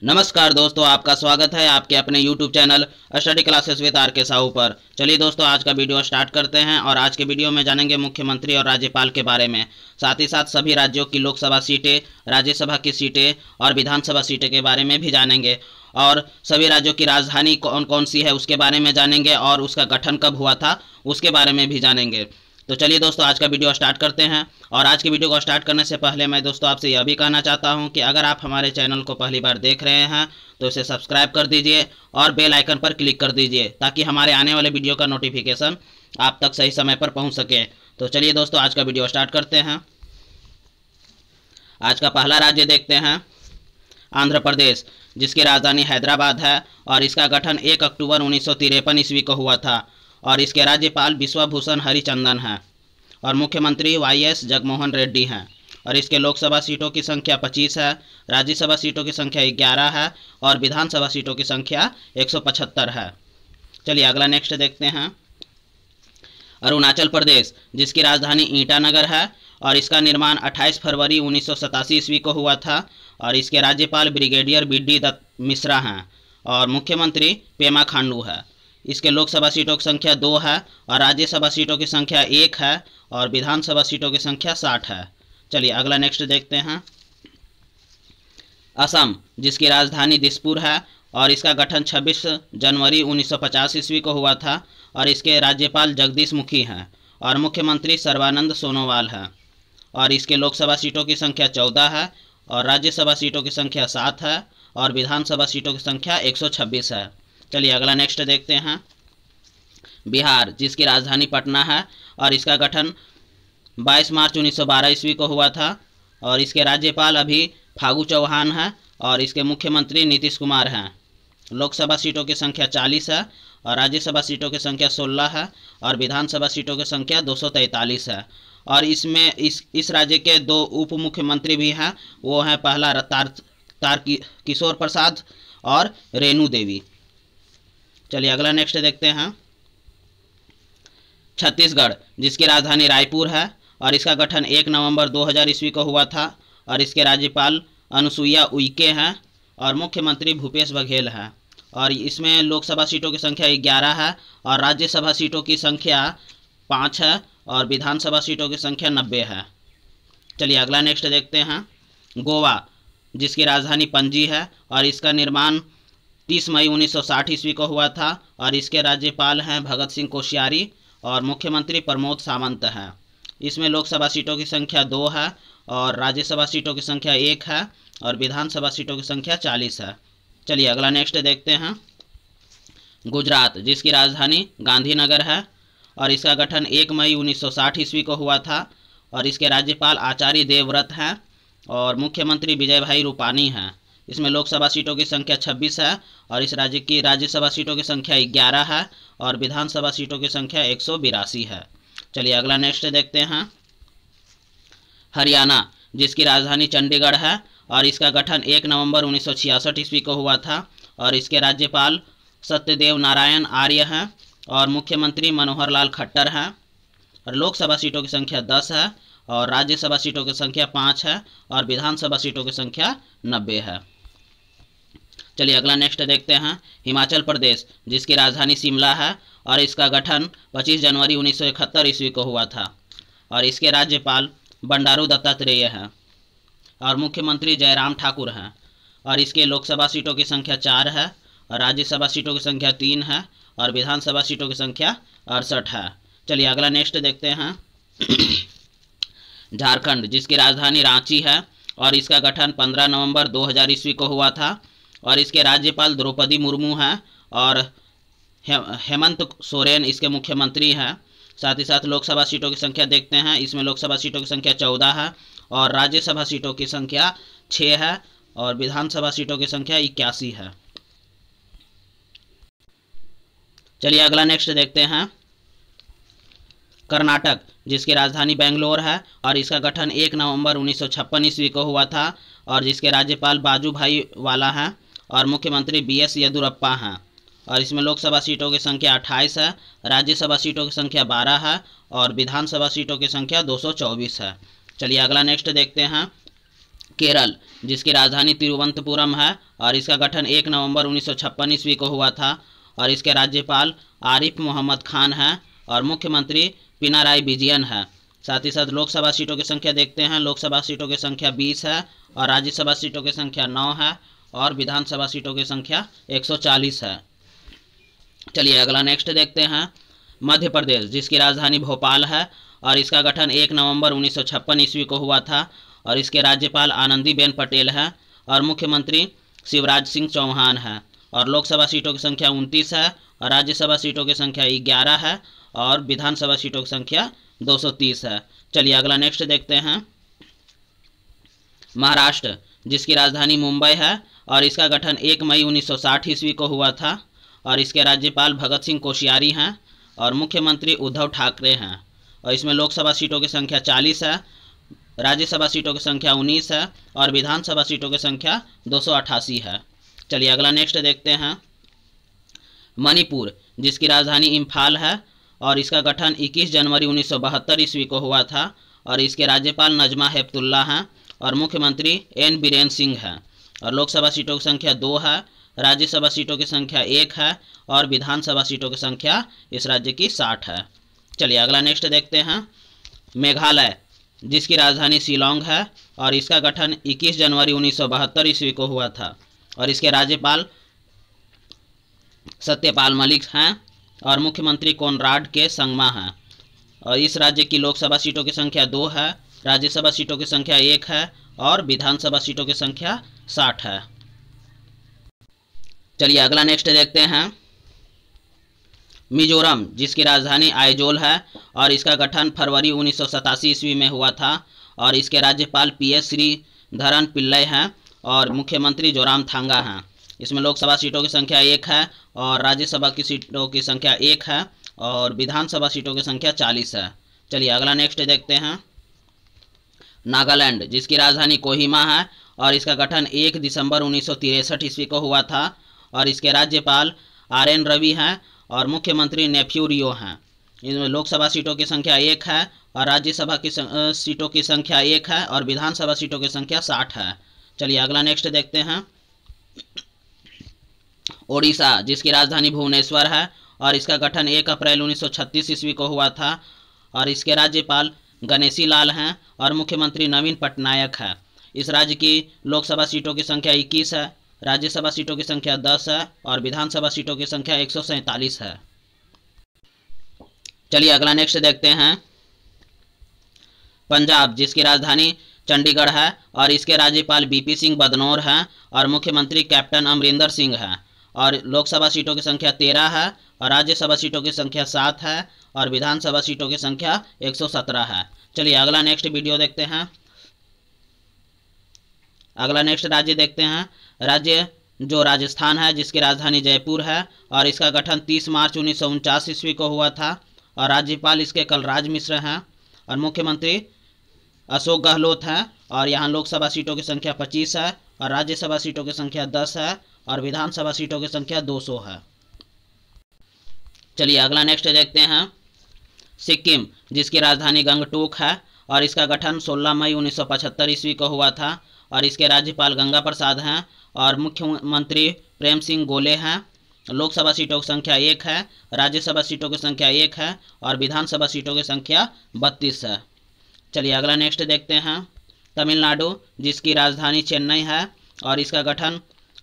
नमस्कार दोस्तों, आपका स्वागत है आपके अपने YouTube channel study classes with R K Sahu पर। चलिए दोस्तों, आज का वीडियो स्टार्ट करते हैं और आज के वीडियो में जानेंगे मुख्यमंत्री और राज्यपाल के बारे में। साथ ही साथ सभी राज्यों की लोकसभा सीटें, राज्यसभा की सीटें और विधानसभा सीटें के बारे में भी जानेंगे और सभी राज्यों की राजधानी कौन कौन सी है उसके बारे में जानेंगे और उसका गठन कब हुआ था उसके बारे में भी जानेंगे। तो चलिए दोस्तों, आज का वीडियो स्टार्ट करते हैं। और आज की वीडियो को स्टार्ट करने से पहले मैं दोस्तों आपसे यह भी कहना चाहता हूं कि अगर आप हमारे चैनल को पहली बार देख रहे हैं तो इसे सब्सक्राइब कर दीजिए और बेल आइकन पर क्लिक कर दीजिए ताकि हमारे आने वाले वीडियो का नोटिफिकेशन आप तक सही समय पर पहुंच सके। तो चलिए दोस्तों, आज का वीडियो स्टार्ट करते हैं। आज का पहला राज्य देखते हैं आंध्र प्रदेश, जिसकी राजधानी हैदराबाद है और इसका गठन 1 अक्टूबर 1953 ईस्वी को हुआ था और इसके राज्यपाल विश्वभूषण हरिचंदन हैं और मुख्यमंत्री YS जगनमोहन रेड्डी हैं और इसके लोकसभा सीटों की संख्या 25 है, राज्यसभा सीटों की संख्या 11 है और विधानसभा सीटों की संख्या 175 है। चलिए अगला नेक्स्ट देखते हैं अरुणाचल प्रदेश, जिसकी राजधानी ईटानगर है और इसका निर्माण 28 फरवरी 1987 ईस्वी को हुआ था और इसके राज्यपाल ब्रिगेडियर BD दत्त मिश्रा हैं और मुख्यमंत्री पेमा खांडू है। इसके लोकसभा सीटों की संख्या 2 है और राज्यसभा सीटों की संख्या 1 है और विधानसभा सीटों की संख्या 60 है। चलिए अगला नेक्स्ट देखते हैं असम, जिसकी राजधानी दिसपुर है और इसका गठन 26 जनवरी 1950 ईस्वी को हुआ था और इसके राज्यपाल जगदीश मुखी हैं और मुख्यमंत्री सर्बानंद सोनोवाल हैं और इसके लोकसभा सीटों की संख्या 14 है और राज्यसभा सीटों की संख्या 7 है और विधानसभा सीटों की संख्या 126 है। चलिए अगला नेक्स्ट देखते हैं बिहार, जिसकी राजधानी पटना है और इसका गठन 22 मार्च 1912 ईस्वी को हुआ था और इसके राज्यपाल अभी फागू चौहान हैं और इसके मुख्यमंत्री नीतीश कुमार हैं। लोकसभा सीटों की संख्या 40 है और राज्यसभा सीटों की संख्या 16 है और विधानसभा सीटों की संख्या 243 है और इसमें इस राज्य के 2 उप मुख्यमंत्री भी हैं। वो हैं पहला किशोर प्रसाद और रेणु देवी। चलिए अगला नेक्स्ट देखते हैं छत्तीसगढ़, जिसकी राजधानी रायपुर है और इसका गठन 1 नवंबर 2000 ईस्वी को हुआ था और इसके राज्यपाल अनुसुईया उइके हैं और मुख्यमंत्री भूपेश बघेल हैं और इसमें लोकसभा सीटों की संख्या 11 है और राज्यसभा सीटों की संख्या 5 है और विधानसभा सीटों की संख्या 90 है। चलिए अगला नेक्स्ट देखते हैं गोवा, जिसकी राजधानी पणजी है और इसका निर्माण 30 मई 1960 ईस्वी को हुआ था और इसके राज्यपाल हैं भगत सिंह कोश्यारी और मुख्यमंत्री प्रमोद सावंत हैं। इसमें लोकसभा सीटों की संख्या 2 है और राज्यसभा सीटों की संख्या 1 है और विधानसभा सीटों की संख्या 40 है। चलिए अगला नेक्स्ट देखते हैं गुजरात, जिसकी राजधानी गांधीनगर है और इसका गठन 1 मई 1960 ईस्वी को हुआ था और इसके राज्यपाल आचार्य देवव्रत हैं और मुख्यमंत्री विजय भाई रूपानी हैं। इसमें लोकसभा सीटों की संख्या 26 है और इस राज्य की राज्यसभा सीटों की संख्या 11 है और विधानसभा सीटों की संख्या 182 है। चलिए अगला नेक्स्ट देखते हैं हरियाणा, जिसकी राजधानी चंडीगढ़ है और इसका गठन 1 नवंबर 1966 ईस्वी को हुआ था और इसके राज्यपाल सत्यदेव नारायण आर्य हैं और मुख्यमंत्री मनोहर लाल खट्टर हैं और लोकसभा सीटों की संख्या 10 है और राज्यसभा सीटों की संख्या 5 है और विधानसभा सीटों की संख्या 90 है। चलिए अगला नेक्स्ट देखते हैं हिमाचल प्रदेश, जिसकी राजधानी शिमला है और इसका गठन 25 जनवरी 1971 ईस्वी को हुआ था और इसके राज्यपाल बंडारू दत्तात्रेय हैं और मुख्यमंत्री जयराम ठाकुर हैं और इसके लोकसभा सीटों की संख्या 4 है और राज्यसभा सीटों की संख्या 3 है और विधानसभा सीटों की संख्या 68 है। चलिए अगला नेक्स्ट देखते हैं झारखंड, जिसकी राजधानी रांची है और इसका गठन 15 नवंबर 2000 ईस्वी को हुआ था और इसके राज्यपाल द्रौपदी मुर्मू हैं और हेमंत सोरेन इसके मुख्यमंत्री हैं। साथ ही साथ लोकसभा सीटों की संख्या देखते हैं। इसमें लोकसभा सीटों की संख्या 14 है और राज्यसभा सीटों की संख्या 6 है और विधानसभा सीटों की संख्या 81 है। चलिए अगला नेक्स्ट देखते हैं कर्नाटक, जिसकी राजधानी बेंगलोर है और इसका गठन 1 नवंबर 1956 ईस्वी को हुआ था और जिसके राज्यपाल बाजूभाई वाला हैं और मुख्यमंत्री BS येदुरप्पा हैं और इसमें लोकसभा सीटों की संख्या 28 है, राज्यसभा सीटों की संख्या 12 है और विधानसभा सीटों की संख्या 224 है। चलिए अगला नेक्स्ट देखते हैं केरल, जिसकी राजधानी तिरुवनंतपुरम है और इसका गठन 1 नवंबर 1956 ईस्वी को हुआ था और इसके राज्यपाल आरिफ मोहम्मद खान हैं और मुख्यमंत्री पिनाराई विजयन है। साथ ही साथ लोकसभा सीटों की संख्या देखते हैं। लोकसभा सीटों की संख्या 20 है और राज्यसभा सीटों की संख्या 9 है और विधानसभा सीटों की संख्या 140 है। चलिए अगला नेक्स्ट देखते हैं। मध्य प्रदेश, जिसकी राजधानी भोपाल है और इसका गठन 1 नवंबर 1956 ईस्वी को हुआ था और इसके राज्यपाल आनंदीबेन पटेल हैं और मुख्यमंत्री शिवराज सिंह चौहान हैं और लोकसभा सीटों की संख्या 29 है और राज्यसभा सीटों की संख्या 11 है और विधानसभा सीटों की संख्या 230 है। चलिए अगला नेक्स्ट देखते हैं। महाराष्ट्र, जिसकी राजधानी मुंबई है और इसका गठन 1 मई 1960 ईस्वी को हुआ था और इसके राज्यपाल भगत सिंह कोश्यारी हैं और मुख्यमंत्री उद्धव ठाकरे हैं और इसमें लोकसभा सीटों की संख्या 40 है, राज्यसभा सीटों की संख्या 19 है और विधानसभा सीटों की संख्या 288 है। चलिए अगला नेक्स्ट देखते हैं। मणिपुर, जिसकी राजधानी इम्फाल है और इसका गठन 21 जनवरी 1972 ईस्वी को हुआ था और इसके राज्यपाल नजमा हेपतुल्ला हैं और मुख्यमंत्री एन बीरेन सिंह हैं और लोकसभा सीटों की संख्या 2 है, राज्यसभा सीटों की संख्या 1 है और विधानसभा सीटों की संख्या इस राज्य की 60 है। चलिए अगला नेक्स्ट देखते हैं। मेघालय, जिसकी राजधानी शिलोंग है और इसका गठन 21 जनवरी 1972 ईस्वी को हुआ था और इसके राज्यपाल सत्यपाल मलिक हैं और मुख्यमंत्री कोनराड के संगमा हैं और इस राज्य की लोकसभा सीटों की संख्या 2 है, राज्यसभा सीटों की संख्या 1 है और विधानसभा सीटों की संख्या 60 है। चलिए अगला नेक्स्ट देखते हैं। मिजोरम, जिसकी राजधानी आइजोल है और इसका गठन फरवरी 1987 ईस्वी में हुआ था और इसके राज्यपाल PS श्रीधरन पिल्लई हैं और मुख्यमंत्री जोरामथांगा हैं। इसमें लोकसभा सीटों की संख्या 1 है और राज्यसभा की सीटों की संख्या 1 है और विधानसभा सीटों की संख्या 40 है। चलिए अगला नेक्स्ट देखते हैं। नागालैंड, जिसकी राजधानी कोहिमा है और इसका गठन 1 दिसंबर 1963 ईस्वी को हुआ था और इसके राज्यपाल RN रवि हैं और मुख्यमंत्री नेफ्यू रियो हैं। इसमें लोकसभा सीटों की संख्या 1 है और राज्यसभा की सीटों की संख्या 1 है और विधानसभा सीटों की संख्या 60 है। चलिए अगला नेक्स्ट देखते हैं। ओडिशा, जिसकी राजधानी भुवनेश्वर है और इसका गठन 1 अप्रैल 1936 ईस्वी को हुआ था और इसके राज्यपाल गणेशी लाल हैं और मुख्यमंत्री नवीन पटनायक है। इस राज्य की लोकसभा सीटों की संख्या 21 है, राज्यसभा सीटों की संख्या 10 है और विधानसभा सीटों की संख्या 147 है। चलिए अगला नेक्स्ट देखते हैं। पंजाब, जिसकी राजधानी चंडीगढ़ है और इसके राज्यपाल BP सिंह बदनौर हैं और मुख्यमंत्री कैप्टन अमरिंदर सिंह हैं और लोकसभा सीटों की संख्या 13 है और राज्यसभा सीटों की संख्या 7 है और विधानसभा सीटों की संख्या 117 है। चलिए अगला नेक्स्ट वीडियो देखते हैं। अगला नेक्स्ट राज्य देखते हैं। राज्य जो राजस्थान है, जिसकी राजधानी जयपुर है और इसका गठन 30 मार्च 1949 ईस्वी को हुआ था और राज्यपाल इसके कलराज मिश्र हैं और मुख्यमंत्री अशोक गहलोत हैं और यहाँ लोकसभा सीटों की संख्या 25 है और राज्यसभा सीटों की संख्या 10 है और विधानसभा सीटों की संख्या 200 है। चलिए अगला नेक्स्ट देखते हैं। सिक्किम, जिसकी राजधानी गंगटोक है और इसका गठन 16 मई 1975 ईस्वी को हुआ था और इसके राज्यपाल गंगा प्रसाद हैं और मुख्यमंत्री प्रेम सिंह गोले हैं। लोकसभा सीटों की संख्या 1 है, राज्यसभा सीटों की संख्या 1 है और विधानसभा सीटों की संख्या 32 है। चलिए अगला नेक्स्ट देखते हैं। तमिलनाडु, जिसकी राजधानी चेन्नई है और इसका गठन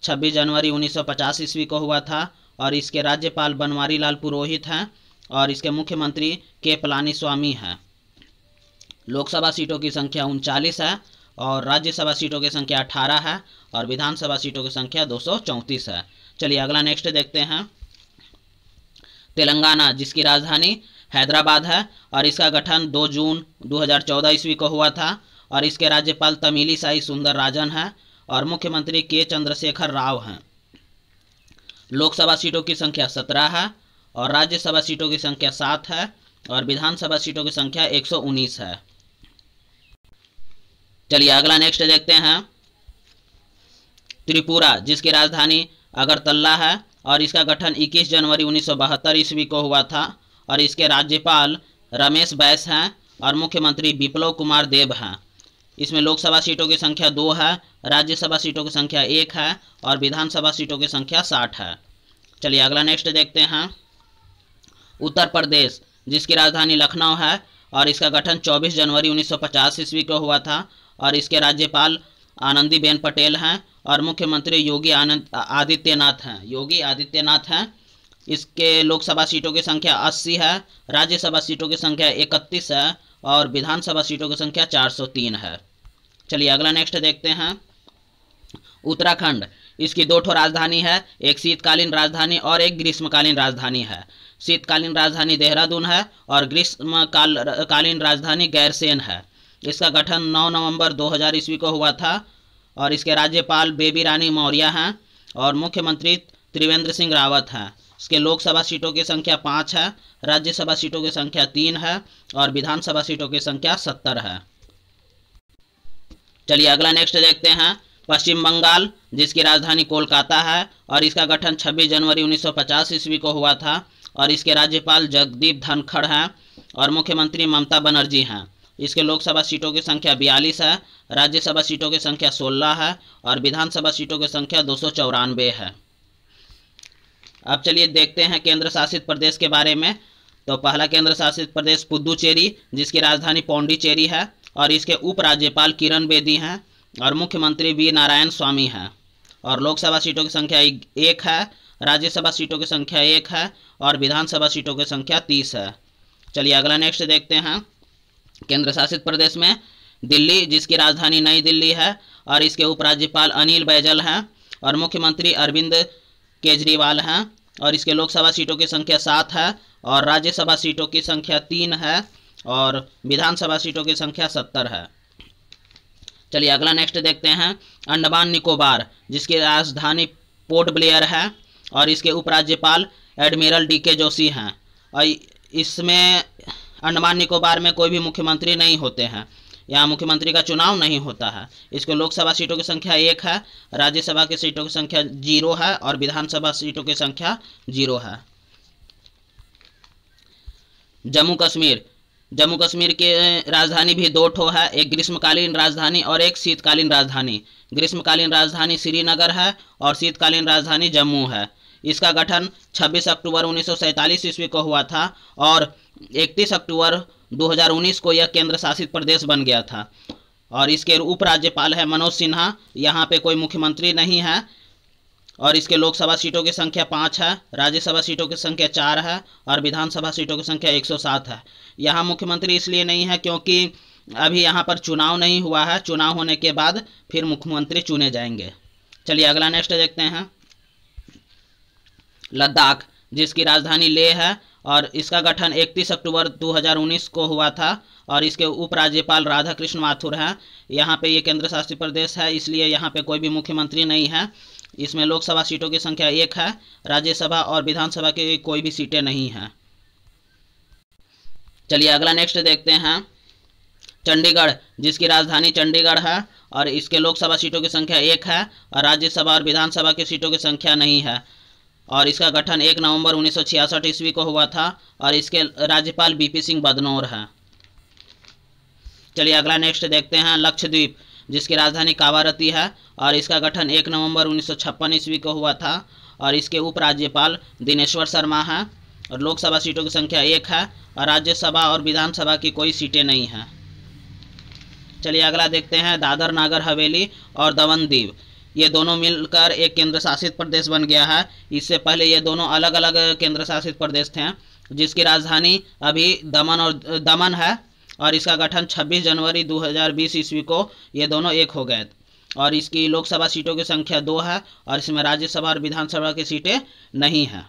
26 जनवरी 1950 ईस्वी को हुआ था और इसके राज्यपाल बनवारी लाल पुरोहित हैं और इसके मुख्यमंत्री के पलानीस्वामी हैं। लोकसभा सीटों की संख्या 39 है और राज्यसभा सीटों की संख्या 18 है और विधानसभा सीटों की संख्या 234 है। चलिए अगला नेक्स्ट देखते हैं। तेलंगाना, जिसकी राजधानी हैदराबाद है और इसका गठन 2 जून 2014 ईस्वी को हुआ था और इसके राज्यपाल तमिलिसाई सुंदरराजन हैं और मुख्यमंत्री के चंद्रशेखर राव हैं। लोकसभा सीटों की संख्या 17 है और राज्यसभा सीटों की संख्या 7 है और विधानसभा सीटों की संख्या 119 है। चलिए अगला नेक्स्ट देखते हैं। त्रिपुरा, जिसकी राजधानी अगरतला है और इसका गठन 21 जनवरी 1972 ईस्वी को हुआ था और इसके राज्यपाल रमेश बैस हैं और मुख्यमंत्री बिप्लब कुमार देब हैं। इसमें लोकसभा सीटों की संख्या 2 है, राज्यसभा सीटों की संख्या 1 है और विधानसभा सीटों की संख्या 60 है। चलिए अगला नेक्स्ट देखते हैं। उत्तर प्रदेश, जिसकी राजधानी लखनऊ है और इसका गठन 24 जनवरी 1950 ईस्वी को हुआ था और इसके राज्यपाल आनंदीबेन पटेल हैं और मुख्यमंत्री योगी आदित्यनाथ हैं। इसके लोकसभा सीटों की संख्या 80 है, राज्यसभा सीटों की संख्या 31 है और विधानसभा सीटों की संख्या 403 है। चलिए अगला नेक्स्ट देखते हैं। उत्तराखंड, इसकी 2 राजधानी है, एक शीतकालीन राजधानी और एक ग्रीष्मकालीन राजधानी है। शीतकालीन राजधानी देहरादून है और ग्रीष्मकालीन राजधानी गैरसेन है। इसका गठन 9 नवंबर 2000 ईस्वी को हुआ था और इसके राज्यपाल बेबी रानी मौर्य हैं और मुख्यमंत्री त्रिवेंद्र सिंह रावत हैं। इसके लोकसभा सीटों की संख्या 5 है, राज्यसभा सीटों की संख्या 3 है और विधानसभा सीटों की संख्या 70 है। चलिए अगला नेक्स्ट देखते हैं। पश्चिम बंगाल, जिसकी राजधानी कोलकाता है और इसका गठन 26 जनवरी 1950 ईस्वी को हुआ था और इसके राज्यपाल जगदीप धनखड़ हैं और मुख्यमंत्री ममता बनर्जी हैं। इसके लोकसभा सीटों की संख्या 42 है, राज्यसभा सीटों की संख्या 16 है और विधानसभा सीटों की संख्या 294 है। अब चलिए देखते हैं केंद्र शासित प्रदेश के बारे में। तो पहला केंद्र शासित प्रदेश पुदुचेरी, जिसकी राजधानी पौंडीचेरी है और इसके उपराज्यपाल किरण बेदी हैं और मुख्यमंत्री वी नारायण स्वामी हैं और लोकसभा सीटों की संख्या 1 है, राज्यसभा सीटों की संख्या 1 है और विधानसभा सीटों की संख्या 30 है। चलिए अगला नेक्स्ट देखते हैं। केंद्र शासित प्रदेश में दिल्ली, जिसकी राजधानी नई दिल्ली है और इसके उपराज्यपाल अनिल बैजल हैं और मुख्यमंत्री अरविंद केजरीवाल हैं और इसके लोकसभा सीटों की संख्या 7 है और राज्यसभा सीटों की संख्या 3 है और विधानसभा सीटों की संख्या 70 है। चलिए अगला नेक्स्ट देखते हैं। अंडमान निकोबार, जिसकी राजधानी पोर्ट ब्लेयर है और इसके उपराज्यपाल एडमिरल DK जोशी हैं और इसमें अंडमान निकोबार में कोई भी मुख्यमंत्री नहीं होते हैं, यहाँ मुख्यमंत्री का चुनाव नहीं होता है। इसको लोकसभा सीटों की संख्या 1 है, राज्यसभा की सीटों की संख्या 0 है और विधानसभा सीटों की संख्या 0 है। जम्मू कश्मीर की राजधानी भी 2 है, एक ग्रीष्मकालीन राजधानी और एक शीतकालीन राजधानी। ग्रीष्मकालीन राजधानी श्रीनगर है और शीतकालीन राजधानी जम्मू है। इसका गठन 26 अक्टूबर 1947 ईस्वी को हुआ था और 31 अक्टूबर 2019 को यह केंद्र शासित प्रदेश बन गया था और इसके उपराज्यपाल है मनोज सिन्हा। यहाँ पे कोई मुख्यमंत्री नहीं है और इसके लोकसभा सीटों की संख्या 5 है, राज्यसभा सीटों की संख्या 4 है और विधानसभा सीटों की संख्या 107 है। यहाँ मुख्यमंत्री इसलिए नहीं है क्योंकि अभी यहाँ पर चुनाव नहीं हुआ है, चुनाव होने के बाद फिर मुख्यमंत्री चुने जाएंगे। चलिए अगला नेक्स्ट देखते हैं। लद्दाख, जिसकी राजधानी लेह है और इसका गठन 31 अक्टूबर 2019 को हुआ था और इसके उपराज्यपाल राधा कृष्ण माथुर हैं। यहाँ पे ये केंद्र शासित प्रदेश है, इसलिए यहाँ पे कोई भी मुख्यमंत्री नहीं है। इसमें लोकसभा सीटों की संख्या 1 है, राज्यसभा और विधानसभा की कोई भी सीटें नहीं हैं। चलिए अगला नेक्स्ट देखते हैं। चंडीगढ़, जिसकी राजधानी चंडीगढ़ है और इसके लोकसभा सीटों की संख्या 1 है और राज्यसभा और विधानसभा की सीटों की संख्या नहीं है और इसका गठन 1 नवंबर 1966 ईस्वी को हुआ था और इसके राज्यपाल BP सिंह बदनौर हैं। चलिए अगला नेक्स्ट देखते हैं। लक्षद्वीप, जिसकी राजधानी कावारती है और इसका गठन 1 नवंबर 1956 ईस्वी को हुआ था और इसके उपराज्यपाल दिनेश्वर शर्मा हैं और लोकसभा सीटों की संख्या 1 है और राज्यसभा और विधानसभा की कोई सीटें नहीं हैं। चलिए अगला देखते हैं। दादर नागर हवेली और दमन दीव, ये दोनों मिलकर एक केंद्र शासित प्रदेश बन गया है। इससे पहले ये दोनों अलग अलग केंद्र शासित प्रदेश थे, जिसकी राजधानी अभी दमन है और इसका गठन 26 जनवरी 2020 ईस्वी को ये दोनों एक हो गए और इसकी लोकसभा सीटों की संख्या 2 है और इसमें राज्यसभा और विधानसभा की सीटें नहीं हैं।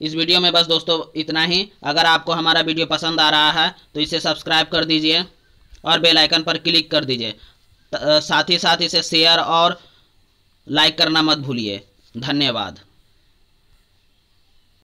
इस वीडियो में बस दोस्तों इतना ही। अगर आपको हमारा वीडियो पसंद आ रहा है तो इसे सब्सक्राइब कर दीजिए और बेल आइकन पर क्लिक कर दीजिए। साथ ही साथ इसे शेयर और लाइक करना मत भूलिए। धन्यवाद।